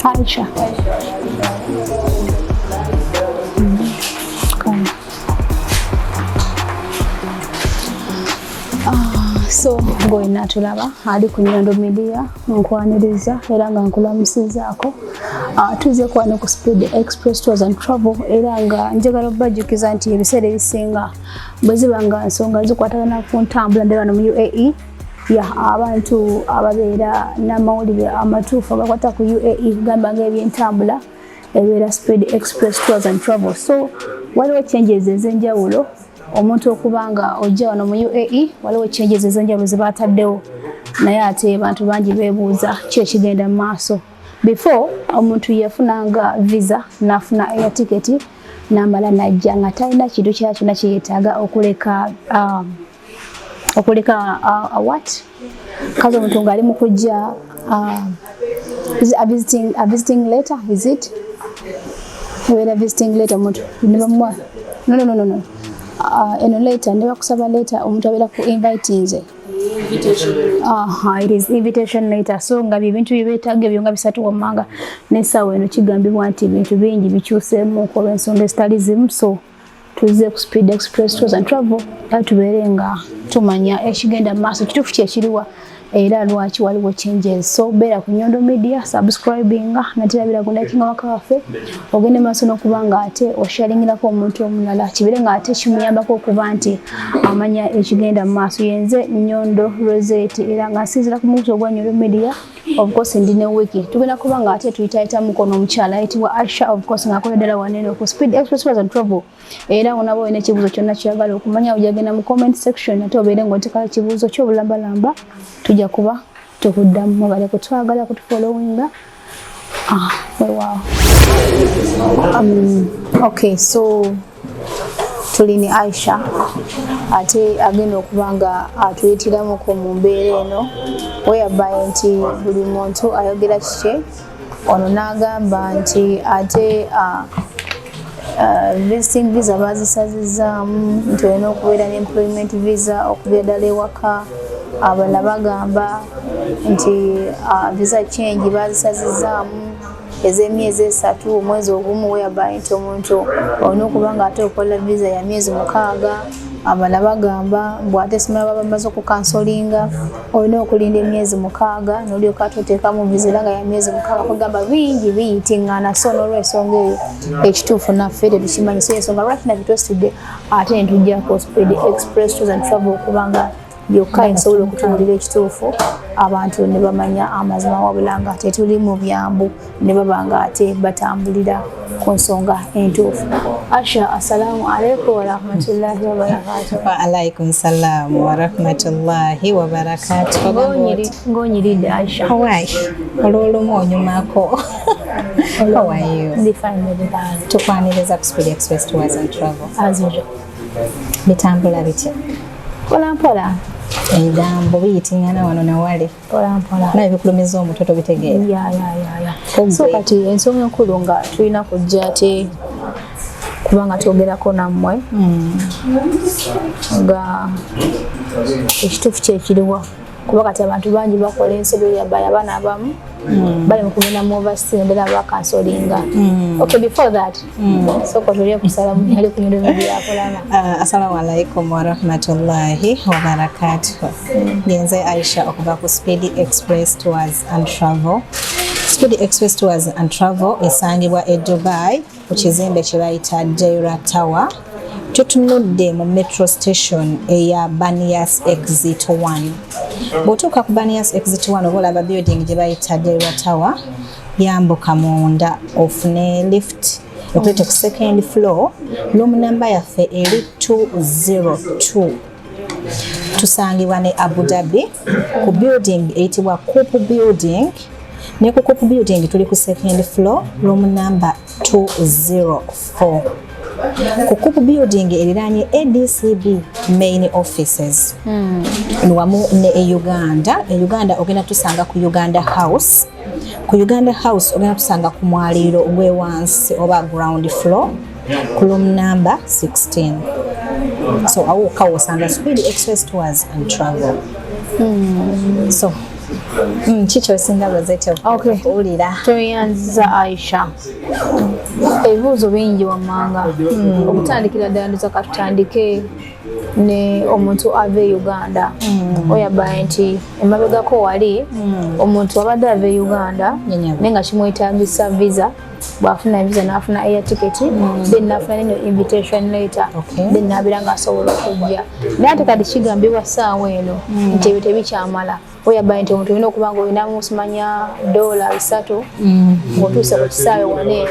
Aisha. So going natulaba ali ku Nyondo Media nkwaniriza era nga nkulamusizaako tuze kwano ku Speed Express Tours and Travel era nga njagala bajukiza nti ebiseera ebisinga bwezibanga nsonga zikwatagana ku ntambula ndeba no mu UAE ya abantu ababeera n'amawulire amatuufu agakwata ku UAE gamba ng'ebyentambula ebeera Speed Express Tours and Travel. So waliwo changes ez'enjawulo omuntu okubanga ojja wano mu UAE waliwo changes ez'enjawulo ze baataddewo naye ate abantu bangi beebuuza ki ekigenda mu maaso. Before omuntu yafunanga visa n'afuna air ticket n'amala n'ajja nga talina kintu kyala kyonna kye yeetaaga okuleka what? Kazo omuntu ng'ali mu kujja a visiting letter, is it? A visiting letter omuntu no. Eno letter never kusaba letter omuntu abeera ku inviting ze. It is invitation letter. So nga bintu byetaaga byonga bisatu wamanga n'essaawa eno kigambibwa nti bintu bingi bikyuseemu ku olw'ensonga ezitali zimu. So tuze ku Speed Express Tours and Travel tubeere nga tumanya ekigenda maaso kituufu kyekiriwa era lwaki waliwo changes. So beera ku Nyondo Media subscribing natirabira kundakinga waka waffe ogende maaso n'okubanga ate osharingirako omuntu omulala kibeere nga ate kimuyambako okuba nti amanya ekigenda maaso. Yenze Nyondo Rozet era nga nsinzira ku muntu ogwa Nyondo Media. Of course ndine wiki tugenda kubanga ate tuyitaita mukono omukyala ayitibwa Aisha of course ngakola ddala wanene ku Speed Express Tours and Travel era onaba olina ekibuuzo kyonna kyagala okumanya ojagenda mu comment section ate obeere ng'oteekayo ekibuuzo ky'obulambalamba tujja kuba tukuddamu mubale kutwagala kutufollowinga. Wow. Okay, so tulini Aisha ate agenda okubanga atuyitiramu ko mu mbeera eno whereby nti buli muntu ayogera kike ono n'agamba nti ate visiting visa bazisazizaamu nti olina okubeera n'employment visa okubeera ddala ewaka. Abalala bagamba nti visa change bazisazizaamu ez'emyezi 3 omwezi ogumu whereby nti omuntu olina okuba nga ate okola visa ya myezi 6. Abalala bagamba bw'ate simala baba bamaze okukansolinga olina okulinda emyezi 6 n'olyoka ate oteekamu visa era nga ya myezi 6. Kugamba bingi biyitingana. So n'olw'ensonga eyo ekituufu naffe tetukimanyi. So ensonga lwaki nabitwesitudde ate netujjako Speed Express Tours and Travel okubanga byokka nsobola okutuulira ekituufu abantu ne bamanya amazima wabula nga ate tuli mu byambu ne baba nga ate batambulira ku nsonga entuufu. Aisha, assalamu alaikum wa rahmatullahi wa barakatuh. Wa alaikum salam wa rahmatullahi wa barakatuh. Ngonyiridde Aisha. Hawaii. Olwolumu onyumako. How are you? Tukwaniriza ku Speed Express Tours and Travel. As usual. Bitambula bitya? Mpola. Endambo biyitingana wano na wale. Mpola. Naye bikulumiza omutoto bitegeera. Yeah. So kati ensonga enkulu nga tulina kujja ate kubanga twogerako nammwe nga ekituufu kyekiriwa kuba kati abantu bangi bakola ensobi ya abaana abamu bali mu kugenda mu overseas ndala bakansolinga. Okay, before that so ko tuliye kusala mu hali ku Nyondo Media Kulaba. Assalamu alaikum wa rahmatullahi wa barakatuh. Ngenze Aisha okuva ku Speedy Express Tours and Travel. Speedy Express Tours and Travel esangibwa e Dubai ku kizimbe kye bayita Deira Tower. Tutunudde mu metro station eya Banias Exit 1. Botuka ku Banias Exit 1 oba olaba building gye bayita Deira Tower, yambuka munda ofune lift okuleta ku second floor, room number yaffe eri 202. Tusangibwa ne Abu Dhabi ku building eyitibwa Coupe Building. Ne ku Coupe Building tuli ku second floor, room number 204. Ku Coupe Building eriranye ADCB main offices. Nwamu ne Uganda. Uganda ogenda tusanga ku Uganda House. Ku Uganda House ogenda tusanga ku mwaliro gwe wansi oba ground floor ku room number 16. So awo kawosanga Speedy Express Tours and Travel. So chicho singa Rozet. Okay. Ulira. Tuyanza Aisha. Ebibuuzo bingi wammanga. Okutandikira ddala ndoza katutandike ne omuntu ave Uganda. Oyaba nti emabegako wali omuntu abadde ave Uganda nenga kimwetaagisa visa. Bwafuna visa n'afuna air ticket, then n'afuna ne invitation letter, then n'abiranga asobola okujja. Naye ate kati kigambibwa ssaawa eno nti ebyo tebikyamala. Oyaba nti omuntu olina okuba nga olina musimanya $3 ng'otuuse ku kisaawe wano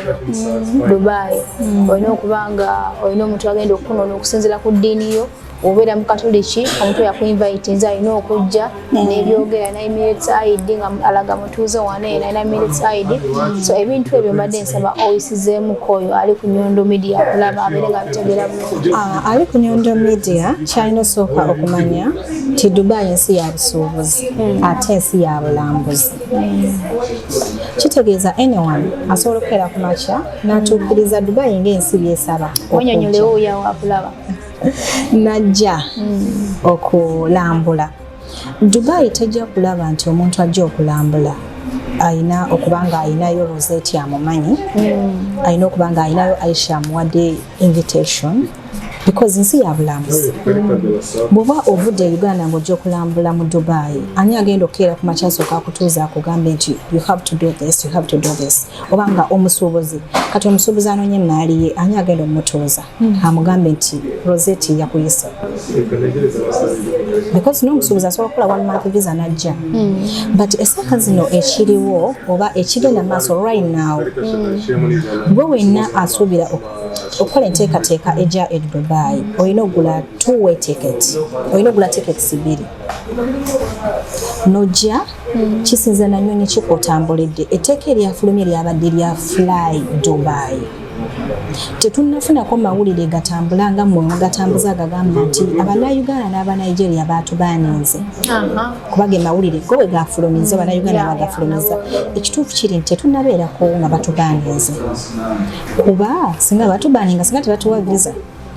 Dubai. Olina okuba nga olina omuntu agenda okukunona okusinziira ku ddiini yo. Obeera mu Katoliki, omuntu yakuinvite nze alina okujja n'ebyogera na Emirates ID nga alaga mutuuze wano na Emirates ID. So ebintu ebyo mbadde nsaba oyisizeemu koyo ali ku Nyondo Media Kulaba abeere nga bitegeera bulungi. Ali ku Nyondo Media kyalina osooka okumanya nti Dubai ensi ya busuubuzi ate ensi ya bulambuzi. Kitegeeza anyone asobola okubeera ku makya n'atuukiriza Dubai ng'ensi byesaba. Onyonyolewo yawa kulaba. Najja okulambula. Dubai tajja kulaba nti omuntu ajja okulambula ayina okubanga ayinayo Rozet amumanyi, ayina okubanga ayinayo Aisha amuwadde invitation, because nsi ya bulambuzi. Bw'oba ovudde Uganda ng'ojja okulambula mu Dubai, ani agenda okukeera ku makya asooka akutuuza akugambe nti you have to do this, you have to do this. Obanga omusuubuzi, kati omusuubuzi anoonye emmaali ye, ani agenda omutuuza amugambe nti Rozet yakuyisa. Because n'omusuubuzi asobola okukola 1 month visa n'ajja. But essaka zino ekiriwo oba ekigenda maaso right now, gwe wenna asuubira okukola enteekateeka ejja e Dubai, olina okugula 2-way ticket, olina okugula tickets 2. Nojja kisinza na nnyonyi kikutambulidde. Etteeka eryafulumye lyabadde lya Fly Dubai. Tetunnafunako mawulire gatambula nga mmwe gatambuza agagamba nti Abannayuganda n'Abanigeria baatubaaninze. Kuba ge mawulire go bwe gafulumiza Abannayuganda bagafulumiza. Ekituufu kiri nti tetunnabeerako nga batubaaninze. Kuba singa batubaaninga singa tebatuwa visa.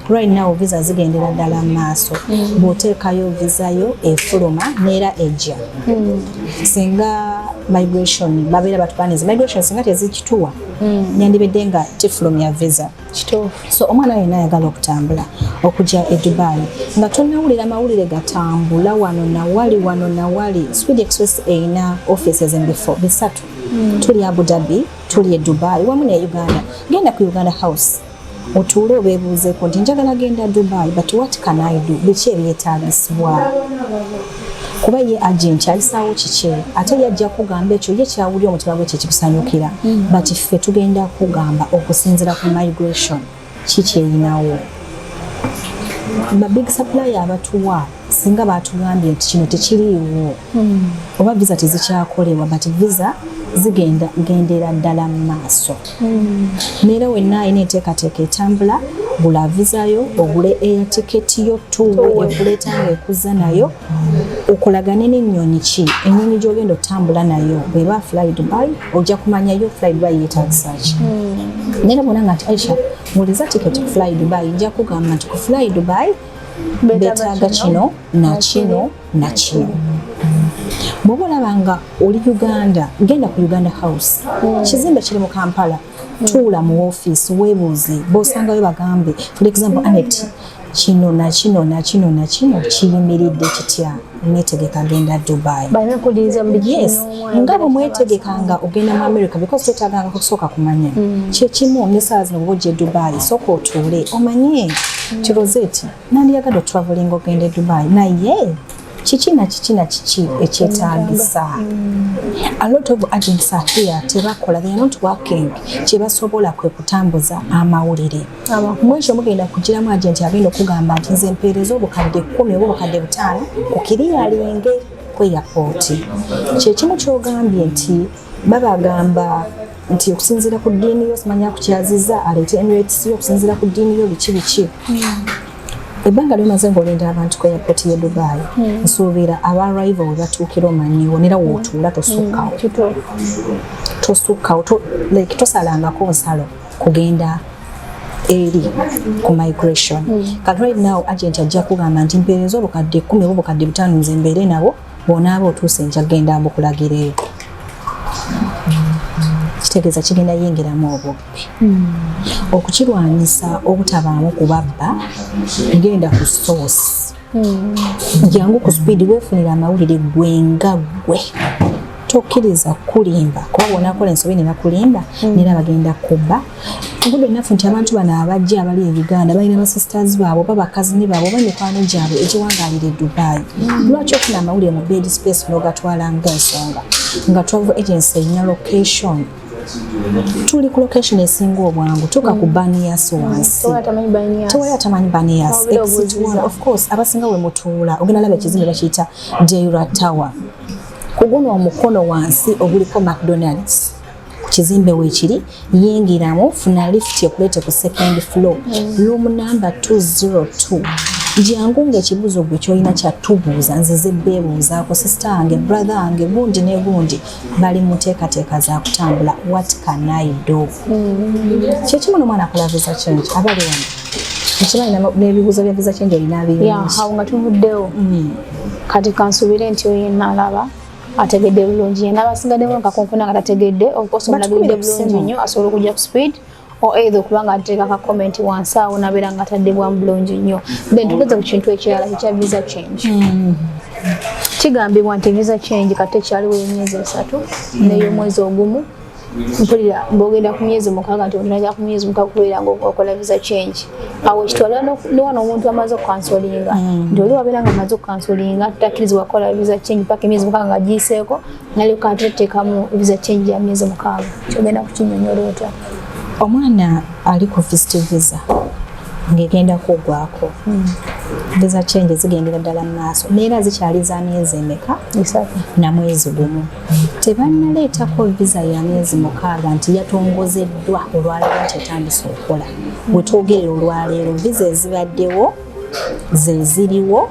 Right now visa zigendera ddala maaso. Bw'oteekayo visa yo efuluma neera ejja. Singa migration babeera batubaniza migration singa tezikituwa nyandibedde nga tifulumya visa. So omwana yenna ayagala okutambula okujja e Dubai nga tonnawulira mawulire gatambula wano na wali. Speedy Express eyina offices bisatu. Tuli Abu Dhabi, tuli e Dubai wamu ne Uganda. Genda ku Uganda House otuule obeebuuzeeko nti njagala genda Dubai, but what can I do? Biki ebyetaagisibwa? Kuba ye agent alisaawo kiki ate yajja kugamba ekyo ye kyawulira omutima gwe kikusanyukira, but ffe tugenda kugamba okusinziira ku migration kiki erinawo. Ba big supplier abatuwa singa batugambye nti kino tekiriiwo oba visa tezikyakolebwa, but visa zigendera ddala mu maaso. Neera wenna alina enteekateeka etambula, gula visa yo, ogule air ticket yo, tuwe ekuleeta ng'ekuzza nayo, okolagane n'ennyonyi ki ennyonyi gy'ogenda otambula nayo. Bw'eba Fly Dubai ojja kumanyayo Fly Dubai yeetaagisa ki. Neera bw'onanga nti Aisha muliza ticket ku Fly Dubai, nja kugamba nti ku Fly Dubai beetaaga kino na kino na kino. bw'oba olabanga oli Uganda genda ku Uganda House kizimbe kiri mu Kampala tuula mu office weebuuze b'osangayo bagambe for example Anet kino na kino na kino na kino kiyimiridde kitya netegeka genda Dubai. Yes, nga bw'omwetegekanga ogenda mu America because twetaganga kusooka kumanya kyekimu n'essaawa zino bw'ojja Dubai sooka otuule omanye Rozet nandiyagala traveling ogenda Dubai naye kiki ekyetaagisa. A lot of agents are here tebakola, they are not working. Kyebasobola kwe kutambuza amawulire. Mwekyo mugenda kugiramu agent agenda okugamba nti nze mpeereza obukadde 10 oba obukadde 5 ku kiriyalinge ku airport. Kyekimu kyogambye nti babagamba nti okusinziira ku ddiini yo simanya kukyaziza aleete Emirates yo okusinziira ku ddiini yo biki. Ebbanga limaze ng'olinda abantu ku airport ye Dubai nsuubira aba-arrival we batuukira omanyiwo nera wootuula tosukkawo like tosalangako nsalo kugenda eri ku migration. Kati right now agent ajja kugamba nti mpeereza obukadde 10 oba obukadde 5 nze mbeere nabo bonaaba otuuse nja kugenda mbukulagira eyo. Kitegeeza kigenda yingiramu obubbi. Okukirwanyisa obutabaamu kubabba ngenda ku source. Jangu ku speed weefunira amawulire gwenga gwe. Tokkiriza kulimba kuba bonakola ensobi nebakulimba nera bagenda kubba. Ngude nafu nti abantu bano abajja abali e Uganda balina ba sisters baabo baba kazini baabo bamikwano gyabwe ekiwangalira Dubai. Lwaki ofuna amawulire mu bed space n'ogatwala ng'ensonga nga travel agency erina location. Tuli ku location esinga obwangu tuka ku Banias wansi. Tewali atamanyi Banias. Exit 1 of course abasinga we mutuula ogenda laba ekizimbe bakiyita Jaira Tower. Kuguno omukono wansi oguliko McDonald's. Kizimbe weekiri yingiramu funa lift yokulete ku second floor room number 202. Jangu ng'ekibuzo gwe kyolina kyatubuuza nzize beebuuzaako sister wange brother wange gundi ne gundi bali mu nteekateeka za kutambula what can I do. Kyekimu n'omwana akola visa change abali wano ekibalina n'ebibuuzo bya visa change olina bingi awo nga tuvuddewo kati kansuubire nti oyina alaba ategedde bulungi n'abasigadde bulungi kakonkona nga tategedde okusomulagidde bulungi nnyo asobola okujja ku speed o either kubanga ateeka ka comment wansi awo nabeera nga atadde bwa bulungi nnyo. Then tugeze ku kintu ekirala ekya visa change. Kigambibwa nti visa change kati ekyaliwo emyezi 3 n'ey'omwezi ogumu mpulira mbogenda ku myezi 6 nti onajja ku myezi 6 kubeera ng'okola visa change. Awo ekitwalira n'ewano omuntu amaze okukansolinga nti oli wabeera nga amaze okukansolinga tutakkirizibwa kukola visa change paka emyezi 6 nga giyiseeko nalyoka ate tuteekamu visa change ya myezi 6. Kyogenda kukinnyonnyola otya? Omwana ali ku visa ngegenda kugwako visa change zigendera ddala mu maaso neera zikyali za myezi emeka na mwezi gumu. Tebannaleetako visa ya myezi 6 nti yatongozeddwa olwaleero nti etandise okukola. Bwe twogerera olwaleero visa ezibaddewo ze ziriwo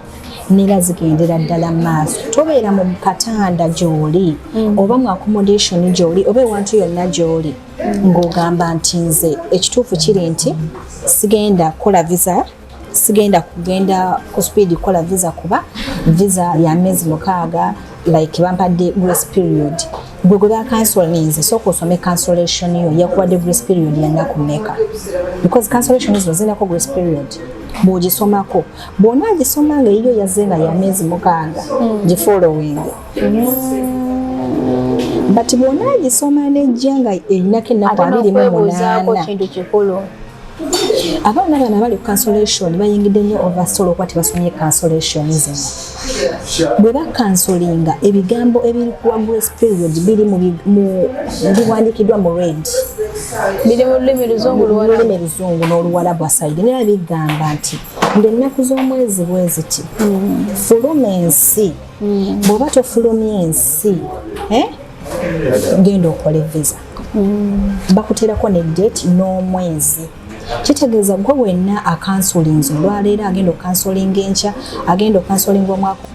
neera zigendera ddala mu maaso. Tobeera mu katanda gy'oli oba mu accommodation gy'oli oba ewantu yonna gy'oli ng'ogamba nti nze ekituufu kiri nti sigenda kukola visa sigenda kugenda ku speed kukola visa kuba visa ya myezi 6 like bampadde grace period. Gwe bakansolinze sooka osome cancellation yo yakuwadde grace period ya kumeka because cancellation zo zinako grace period. Bw'ogisomako bw'ona agisoma nga iyo yazenga ya myezi 6 gifollowing but bw'ona agisoma nejja nga erinako ennaku 28 abaana bano abali ku cancellation bayingidde nnyo overstall okuba tebasomye cancellation zino. Bwe bakansolinga ebigambo ebiri kuwa grace period biri biwandiikiddwa mu red biri mu lulimi luzungu n'oluwalabu aside neera bigamba nti ng'ennaku z'omwezi bwe ziti fuluma ensi bw'oba tofulumya ensi genda okola visa bakuteerako ne date n'omwezi. Kitegeeza gwe wenna akansolinze olwaleero agenda okansolinga enkya agenda okansolinga omwaka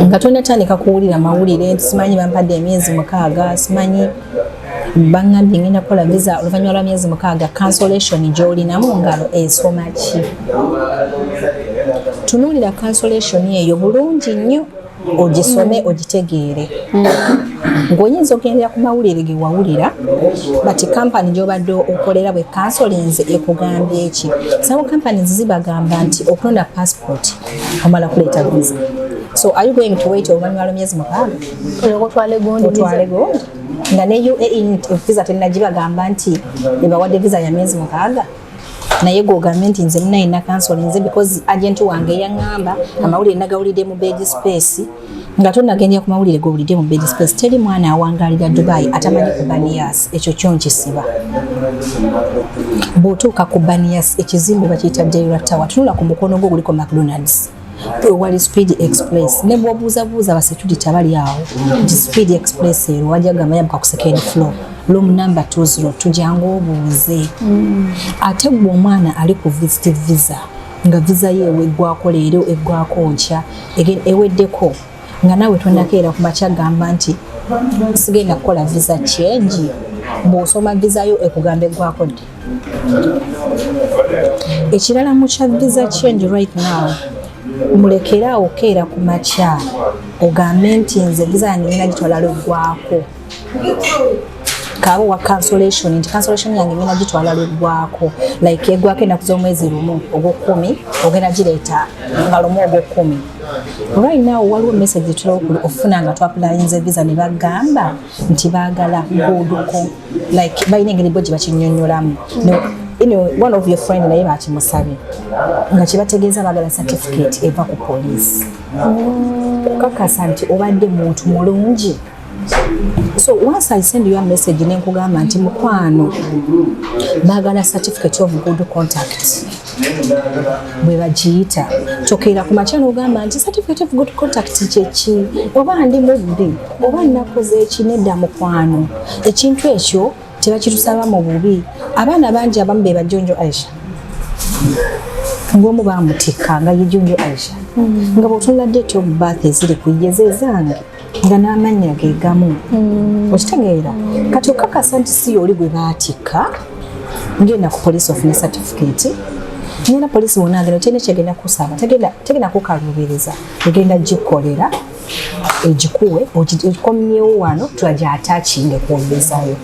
nga tonatandika kuwulira mawulire nti simanyi bampadde emyezi 6 simanyi bangambye ngenda kukola visa oluvannyuma lwa myezi 6 cancellation gy'olinamu ngalo esoma ki. Tunuulira cancellation eyo bulungi nnyo ogisome ogitegeere ng'oyinza ogendera ku mawulire ge wawulira bati kampani gy'obadde okolera bwe kansolinze ekugambye eki some companies zibagamba nti okulonda passport omala kuleeta visa so are you going to wait oluvannyuma lw'emyezi mukaaga otwale gondi nga ne UAE visa tenagibagamba nti ebawadde visa ya myezi mukaaga naye gwogambe nti nze nina kansolinze because agent wange yaŋŋamba amawulire nagawulidde mu bed space nga tonagendera ku mawulire gowulidde mu bed space teri mwana awangalira Dubai atamanyi ku Banias ekyo kyonkisiba bw'otuuka ku Banias ekizimbe bakiyita Dairy Tower tunula ku mukono gwo guliko McDonald's wali Speed Express ne bw'obuuzabuuza basecurity abali awo nti Speed Express ero wajja gamba yabuka ku second floor room number 202 jangu obuuze ate gwe omwana ali ku visit visa nga visa ye eggwako leero eggwako nkya eweddeko nga nawe tonakeera ku makya gamba nti sigenda kukola visa change bw'osoma visa yo ekugamba eggwako ddi ekirala mu kya visa change right now mulekera okeera ku makya ogambe nti nze visa yange ngenda gitwala lweggwako kabo wa cancellation nti cancellation yange ngenda gitwala lweggwako like eggwako ennaku z'omwezi lumu ogw'okumi ogenda gireeta nga lumu ogw'okumi right now waliwo message tulofuna nga twapulayinze visa ne bagamba nti baagala goduko like balina engeri bo gye bakinyonnyolamu one of your friend naye bakimusabye nga kyebategeeza baagala certificate eva ku police okakasa nti obadde muntu mulungi so once I send you a message nenkugamba nti mukwano baagala certificate of good contact bwe bagiyita tokeera ku makyalo ogamba nti certificate of good contact kyeki oba ndi mubbi oba nnakoze eki nedda mukwano ekintu ekyo tebakitusaba mu bubi abaana bangi abamu be bajjonjo Aisha ng'omu bamutikka nga ye Jjonjo Aisha nga bw'otunula date of birth eziri ku ye ze zange nga n'amannya ge gamu okitegeera kati okakasa nti si oli gwe baatikka ngenda ku police of ne certificate ngenda police wonna agenda kyena kyegenda kusaba tegenda kukaluubiriza egenda gikolera egikuwe ogikomyewo wano twagyatakinge kwongezayo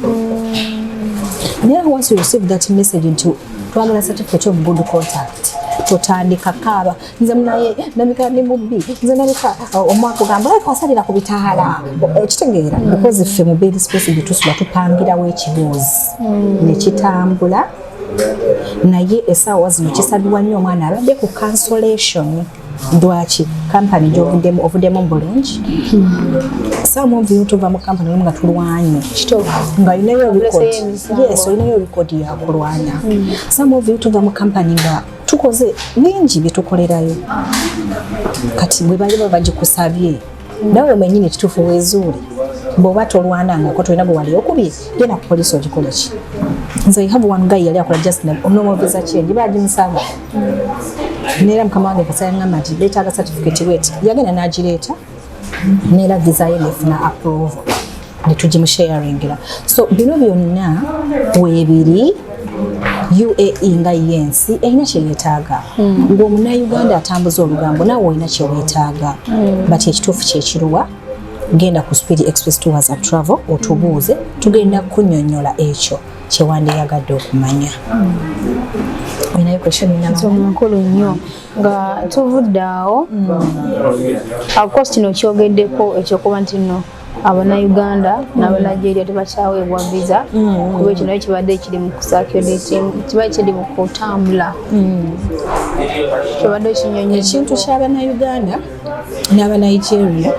naye once you receive that message nti twagala certificate of good contact totandika kaaba nze munaye nabika ne mubbi nze nabika omwaka gamba asalira ku bitaala ekitegeera because ffe mu bed space gyetusula tupangirawo ekiboozi nekitambula naye essaawa zino kisabibwa nnyo omwana abadde ku cancellation lwaki kampani gy'ovuddemu bulungi some of you tuva mu kampani nga tulwanye nga olinayo rekodi yakulwanya some of you tuva mu kampani nga tukoze bingi byetukolerayo kati bwe bali bagikusabye nawe mwenyini kituufu weezuule bw'oba tolwanangako tolina gwe wali okubye genda ku poliisi ogikola ki nze I have one guy yali akola just normal visa change bagimusaba neera mukama wange kasala ngamba nti beetaaga certificate wet yagenda n'agireeta neera visa ye nefuna approve ne tugimusharingira so bino byonna weebiri UAE nga yensi erina kye yeetaaga ng'omunnayuganda atambuza olugambo naawe olina kye weetaaga but ekituufu kyekiruwa genda ku Speed Express Tours and Travel otubuuze tugenda kunnyonnyola ekyo kye wandiyagadde okumanya. Olinayo question nkulu nnyo nga tuvudde awo cost no kyogeddeko ekyokuba nti nno Abannayuganda n'Abanigeria tebakyaweebwa visa kuba ekyo nayo kibadde kiri mu kusakulating kibadde kiri mu kutambula kibadde kinyonyo ekintu ky'Abannayuganda n'Abanigeria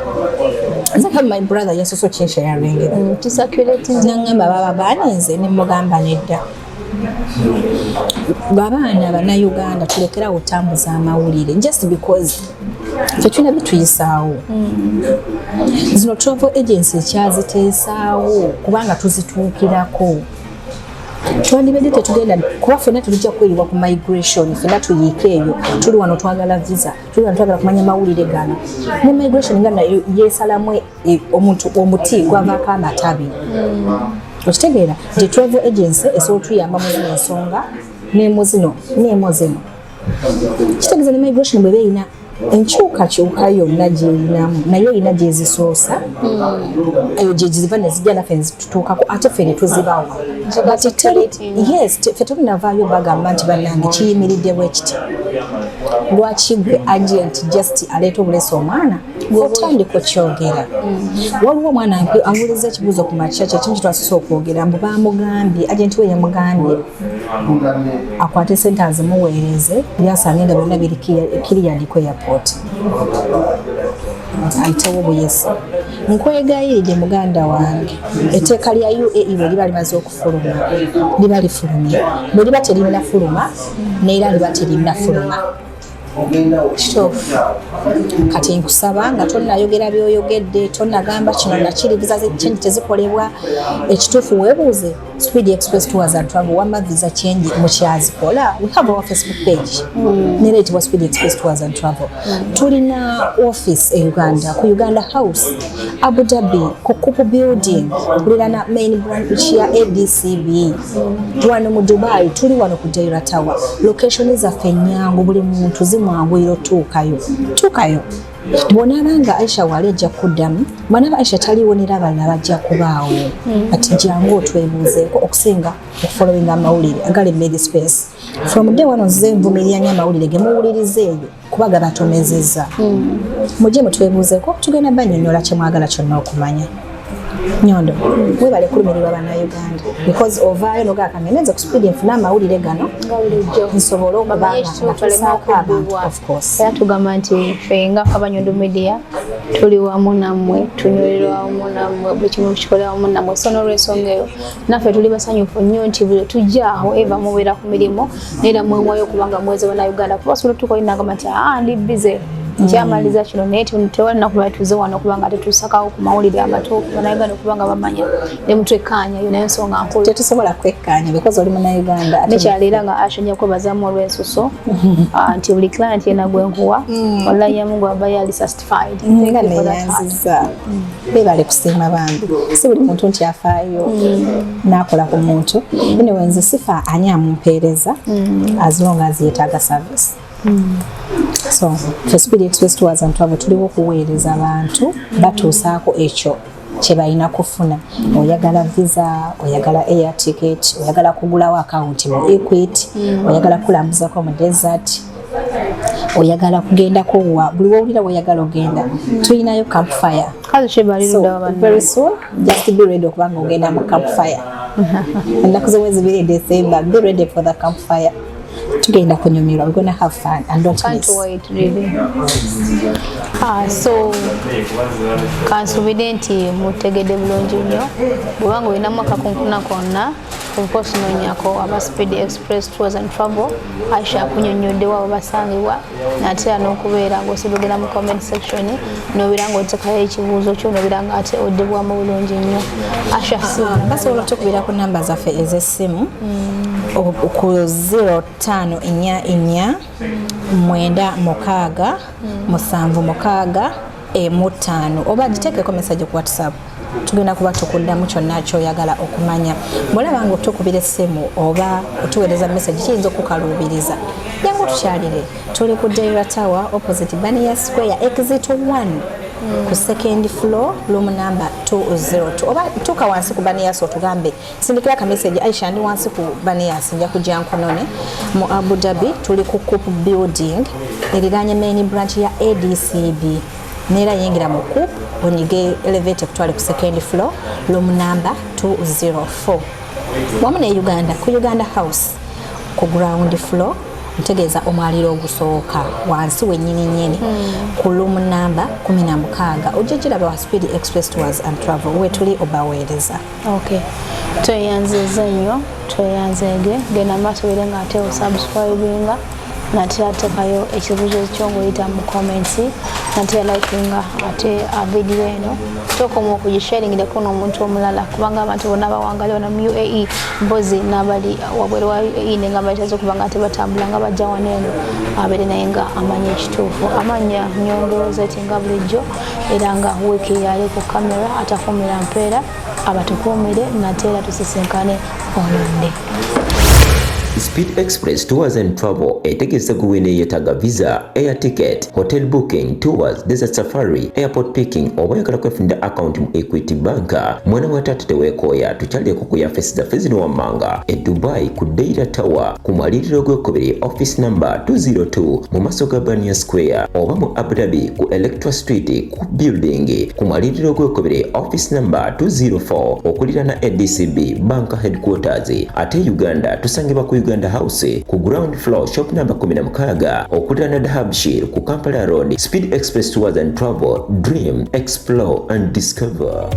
nze kama my brother yasoso kinshayaringera kisakulating nangamba baba baninze ne mugamba nedda babaana Abannayuganda tulekera otambuza amawulire just because tetulina bituyisaawo zino travel agency kyaziteesaawo kubanga tuzituukirako twandibedde tetugenda kuba ffenna tujja kweyiwa ku migration ffenna tuyiika eyo tuli wano twagala visa tuli wano twagala kumanya mawulire gano ne migration nga nayo yeesalamu omuti gwavaako amatabi okitegeera nti travel agency esobola tuyamba mu zino ensonga n'emu zino kitegeeza ne migration bwe beeyina enkyukakyuka yonna gyerinamu naye erina gyezisoosa eyo gyeziva ne zijja naffe nezitutuukako ate ffe ne tuzibawa yes ffe tulinavaayo bagamba nti bannange kiyimiridde bwe kiti lwaki gwe agent just aleeta obulesa omwana otandika okyogera waliwo omwana awuliza ekibuuzo ku makya kyekimu kitwasose okwogera mbu bamugambye agenti we yamugambye akwate sente azimuweereze byasange nga byonna biri kiriyandiko airport ayitewo buyesi nkwegayirije muganda wange etteeka lya UAE bwe liba limaze okufuluma liba lifulumye bwe liba terinafuluma neera liba terinafuluma kituufu kati nkusaba nga tonnayogera byoyogedde tonnagamba kino nakiri visa change tezikolebwa ekituufu weebuuze Speed Express Tours and Travel wama visa change mukyazikola we have our Facebook page nera etibwa Speed Express Tours and Travel tulina office e Uganda ku Uganda House Abu Dhabi ku Kupu Building tulina main branch ya ADCB wano mu Dubai tuli wano ku Jaira Tower location zaffe nnyangu buli muntu zimwanguyiro tuukayo bw'onaabanga Aisha wali ajja kuddamu bw'anaaba Aisha taliwo nera abalala bajja kubaawo ati jangu otwebuuzeeko okusinga okufollowinga amawulire agali made space from day one nze nvumirira nnyo amawulire ge muwuliriza eyo kuba gabatomezezza mujje mutwebuuzeeko tugenda bannyonnyola kye mwagala kyonna okumanya Nyondo webale kulumirirwa bannayuganda because ovaayo nogakangeneza ku Speed nfuna amawulire gano nsobola okubanga of course era tugamba nti ffe nga Nyondo Media tuli wamu nammwe tunywerera wamu nammwe buli kimu kikolera wamu nammwe so n'olw'ensonga eyo naffe tuli basanyufu nnyo nti buli tujja aho eva mubeera ku mirimu neera mwemwayo okubanga mweze bannayuganda kuba sobola tukolinagamba nti ndi bize nkyamaliza kino naye tewali nakuba tuze wano kubanga tetusakawo ku mawulire amatuufu bannayuganda okubanga bamanya ne mutwekkaanya yo naye ensonga nkulu tetusobola kwekkaanya because oli munnayuganda nekyaleera nga ashonya kwebazaamu olw'ensuso nti buli client yena gwe nkuwa wallahi yamungu aba yali satisfied nga neyanziza beebale kusiima bambi si buli muntu nti afaayo n'akola ku muntu anyway nze sifa ani amumpeereza as long as yeetaaga service so for Speed Express Tours and Travel tuliwo okuweereza abantu batuusaako ekyo kye balina kufuna oyagala visa oyagala air ticket oyagala kugulawo account mu Equity oyagala kulambuzako mu desert oyagala kugendako wa buli wowulira oyagala ogenda tulinayo campfire very soon just be ready okubanga ogenda mu campfire ennaku z'omwezi 2 December be ready for the campfire tugenda kunyumirwa we're gonna have fun and don't can't miss. Wait really so kansubide nti mutegedde bulungi nnyo bwebanga olina mwaka kunkuna konna kukosi nonyako aba Speed Express Tours and Travel Aisha akunyonnyoddewo abo basangibwa natera n'okubeera ng'osobogera mu comment section n'obeera ng'otekayo ekibuuzo kyo n'obeera ng'ate oddebwamu bulungi nnyo Aisha basobola okukubira ku namba zaffe ez'essimu ku 0544 9 6 7 oba giteekeko message ku WhatsApp tugenda kuba tukuddamu kyonna kyoyagala okumanya bw'olaba nga otukubira essimu oba otuweereza message kiyinza okukaluubiriza jangu tukyalire tuli ku Jaira Tower opposite Bania Square exit 1 ku second floor room number 202 oba tuka wansi ku Banias otugambe sindikira ka message Aisha ndi wansi ku Banias nja kujja nkonone mu Abu Dhabi tuli ku Kupu Building eriranye main branch ya ADCB nera yingira mu Kupu onyige elevator kutwale ku second floor room number 204 wamu ne Uganda ku Uganda House ku ground floor ntegeeza omwaliro ogusooka wansi wennyini nnyini ku room number 16 ojjekiraba wa Speed Express Tours and Travel we tuli obaweereza okay tweyanziza nnyo tweyanzeege genda maaso bere nga ate osubscribinga natera tekayo ekibuuzo ky'ongoyita mu comments natera likinga ate video eno tokoma okugisharingirako n'omuntu omulala kubanga abantu bonna bawangalira na mu UAE mbozi n'abali wabweru wa UAE nenga batazo kubanga ate batambula nga bajja waneno abere naye nga amanya ekituufu amanya Nyondo Rozet nga bulijjo era nga wiki yali ku kamera atakumira mpeera abatukumire natera tusisinkane ononde Speed Express Tours and Travel etegeeza guwene yeetaga visa, air ticket, hotel booking, tours, desert safari, airport picking oba oyagala kwefunira account mu Equity Bank. Mwana wa taata teweekooya tukyaleko ku yafesi zaffe zino wammanga e Dubai ku Deira Tower ku mwaliriro gw'ekubiri office number 202 mu maaso ga Bania Square oba mu Abu Dhabi ku Electra Street ku building ku mwaliriro gw'ekubiri office number 204 okulirana ADCB Bank Headquarters. Ate Uganda tusangibwa ku Uganda House ku ground floor shop number 16 okulirana Dahabshire ku Kampala Road. Speed Express Tours and Travel, dream, explore and discover.